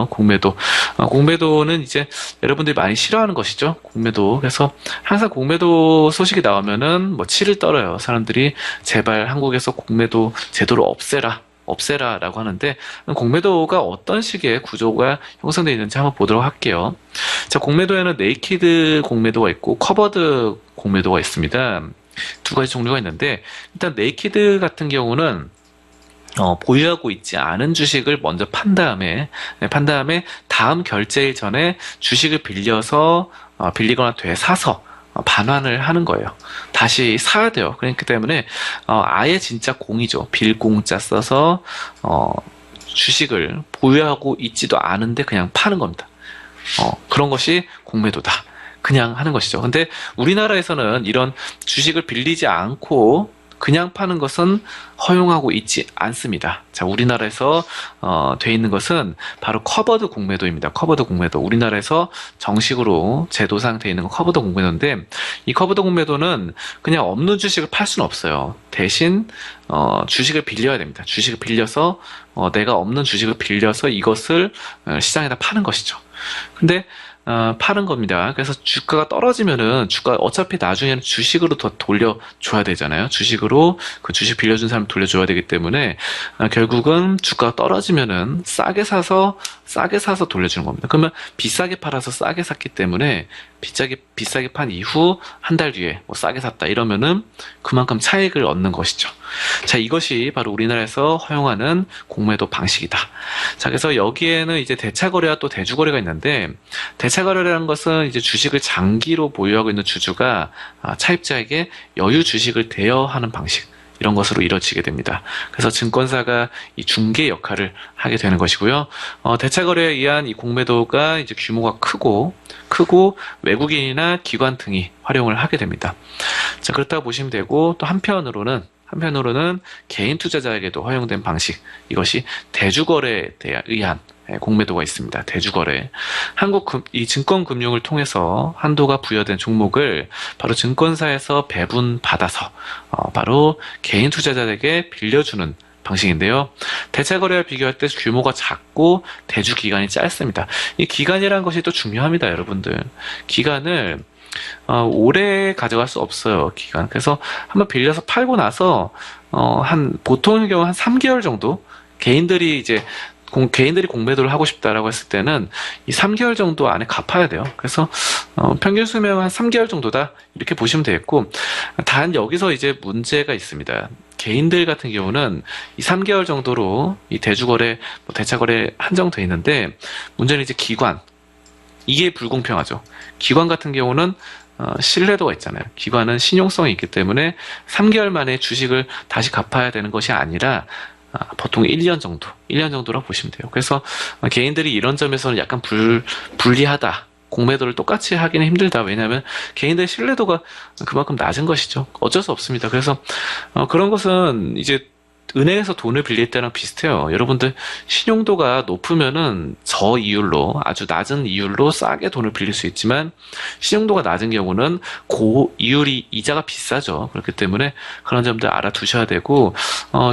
있어요. 공매도. 공매도는 이제 여러분들이 많이 싫어하는 것이죠. 공매도. 그래서 항상 공매도 소식이 나오면은 뭐 치를 떨어요. 사람들이 제발 한국에서 공매도 제도를 없애라 라고 하는데, 공매도가 어떤 식의 구조가 형성되어 있는지 한번 보도록 할게요. 자, 공매도에는 네이키드 공매도가 있고 커버드 공매도가 있습니다. 두 가지 종류가 있는데, 일단 네이키드 같은 경우는 보유하고 있지 않은 주식을 먼저 판 다음에 다음 결제일 전에 주식을 빌리거나 되사서 반환을 하는 거예요. 다시 사야 돼요. 그렇기 때문에 아예 진짜 공이죠. 빌공짜 써서 주식을 보유하고 있지도 않은데 그냥 파는 겁니다. 그런 것이 공매도다. 그냥 하는 것이죠. 근데 우리나라에서는 이런 주식을 빌리지 않고 그냥 파는 것은 허용하고 있지 않습니다. 자, 우리나라에서 돼 있는 것은 바로 커버드 공매도입니다. 커버드 공매도. 우리나라에서 정식으로 제도상 돼 있는 건 커버드 공매도인데, 이 커버드 공매도는 그냥 없는 주식을 팔 수는 없어요. 대신 주식을 빌려야 됩니다. 주식을 빌려서 내가 없는 주식을 빌려서 이것을 시장에다 파는 것이죠. 근데 파는 겁니다. 그래서 주가가 떨어지면은 어차피 나중에는 주식으로 더 돌려줘야 되잖아요. 주식으로 그 주식 빌려준 사람 돌려줘야 되기 때문에 결국은 주가가 떨어지면은 싸게 사서 돌려주는 겁니다. 그러면 비싸게 팔아서 싸게 샀기 때문에 비싸게 판 이후 한 달 뒤에 뭐 싸게 샀다 이러면은 그만큼 차익을 얻는 것이죠. 자, 이것이 바로 우리나라에서 허용하는 공매도 방식이다. 자, 그래서 여기에는 이제 대차거래와 또 대주거래가 있는데, 대차거래라는 것은 이제 주식을 장기로 보유하고 있는 주주가 차입자에게 여유 주식을 대여하는 방식, 이런 것으로 이루어지게 됩니다. 그래서 증권사가 이 중개 역할을 하게 되는 것이고요. 대차거래에 의한 이 공매도가 이제 규모가 크고 외국인이나 기관 등이 활용을 하게 됩니다. 자, 그렇다고 보시면 되고, 또 한편으로는 개인 투자자에게도 허용된 방식, 이것이 대주거래에 의한 공매도가 있습니다. 대주거래. 이 증권금융을 통해서 한도가 부여된 종목을 바로 증권사에서 배분받아서 바로 개인 투자자에게 빌려주는 방식인데요. 대차거래와 비교할 때 규모가 작고 대주 기간이 짧습니다. 이 기간이라는 것이 또 중요합니다, 여러분들. 기간을 오래 가져갈 수 없어요, 기간. 그래서 한번 빌려서 팔고 나서 보통의 경우 한 3개월 정도, 개인들이 공매도를 하고 싶다라고 했을 때는 이 3개월 정도 안에 갚아야 돼요. 그래서 평균 수명은 한 3개월 정도다, 이렇게 보시면 되겠고, 단 여기서 이제 문제가 있습니다. 개인들 같은 경우는 이 3개월 정도로 이 대주거래, 대차거래 한정돼 있는데, 문제는 이제 기관, 이게 불공평하죠. 기관 같은 경우는 신뢰도가 있잖아요. 기관은 신용성이 있기 때문에 3개월 만에 주식을 다시 갚아야 되는 것이 아니라 보통 1년 정도라고 보시면 돼요. 그래서 개인들이 이런 점에서는 약간 불리하다. 공매도를 똑같이 하기는 힘들다. 왜냐하면 개인들의 신뢰도가 그만큼 낮은 것이죠. 어쩔 수 없습니다. 그래서 그런 것은 이제 은행에서 돈을 빌릴 때랑 비슷해요. 여러분들 신용도가 높으면은 아주 낮은 이율로 싸게 돈을 빌릴 수 있지만, 신용도가 낮은 경우는 고이율이 이자가 비싸죠. 그렇기 때문에 그런 점들 알아두셔야 되고,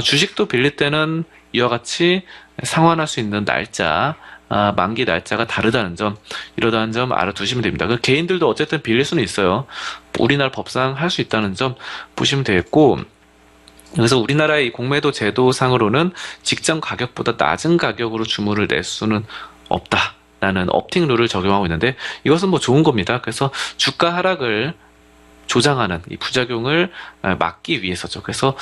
주식도 빌릴 때는 이와 같이 상환할 수 있는 날짜, 만기 날짜가 다르다는 점, 이러다는 점 알아두시면 됩니다. 그 개인들도 어쨌든 빌릴 수는 있어요. 우리나라 법상 할 수 있다는 점 보시면 되겠고, 그래서 우리나라의 공매도 제도상으로는 직전 가격보다 낮은 가격으로 주문을 낼 수는 없다라는 업팅 룰을 적용하고 있는데, 이것은 뭐 좋은 겁니다. 그래서 주가 하락을 조장하는 이 부작용을 막기 위해서죠. 그래서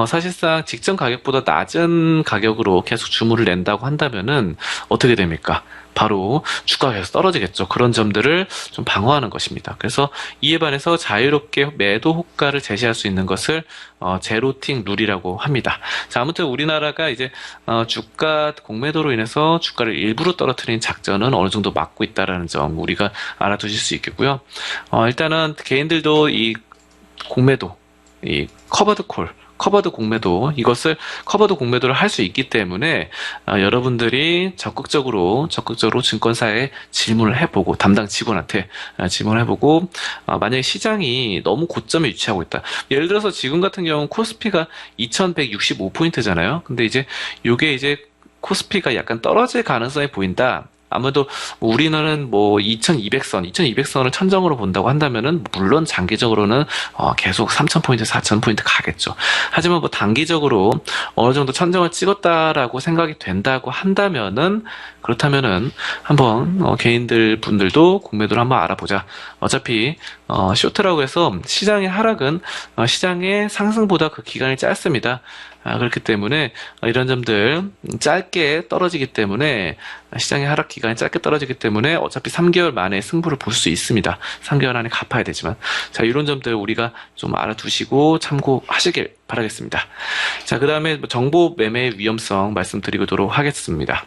사실상 직전 가격보다 낮은 가격으로 계속 주문을 낸다고 한다면은 어떻게 됩니까? 바로 주가가 계속 떨어지겠죠. 그런 점들을 좀 방어하는 것입니다. 그래서 이에 반해서 자유롭게 매도 호가를 제시할 수 있는 것을 제로팅 룰이라고 합니다. 자, 아무튼 우리나라가 이제 주가 공매도로 인해서 주가를 일부러 떨어뜨리는 작전은 어느 정도 막고 있다라는 점 우리가 알아두실 수 있겠고요. 일단은 개인들도 이 공매도, 이 커버드 공매도를 할 수 있기 때문에 여러분들이 적극적으로 증권사에 질문을 해보고, 담당 직원한테 질문을 해보고, 만약에 시장이 너무 고점에 위치하고 있다. 예를 들어서 지금 같은 경우는 코스피가 2165포인트잖아요. 근데 이제 요게 이제 코스피가 약간 떨어질 가능성이 보인다. 아무래도 우리는 뭐 2200선을 천정으로 본다고 한다면은 물론 장기적으로는 계속 3000포인트, 4000포인트 가겠죠. 하지만 뭐 단기적으로 어느 정도 천정을 찍었다라고 생각이 된다고 한다면은 그렇다면은 한번 개인들 분들도 공매도를 한번 알아보자. 어차피 쇼트라고 해서 시장의 하락은 시장의 상승보다 그 기간이 짧습니다. 그렇기 때문에 이런 점들 짧게 떨어지기 때문에 시장의 하락 기간이 짧게 떨어지기 때문에 어차피 3개월 만에 승부를 볼 수 있습니다. 3개월 안에 갚아야 되지만 자 이런 점들 우리가 좀 알아두시고 참고하시길 바라겠습니다. 자 그 다음에 정보 매매의 위험성 말씀드리도록 하겠습니다.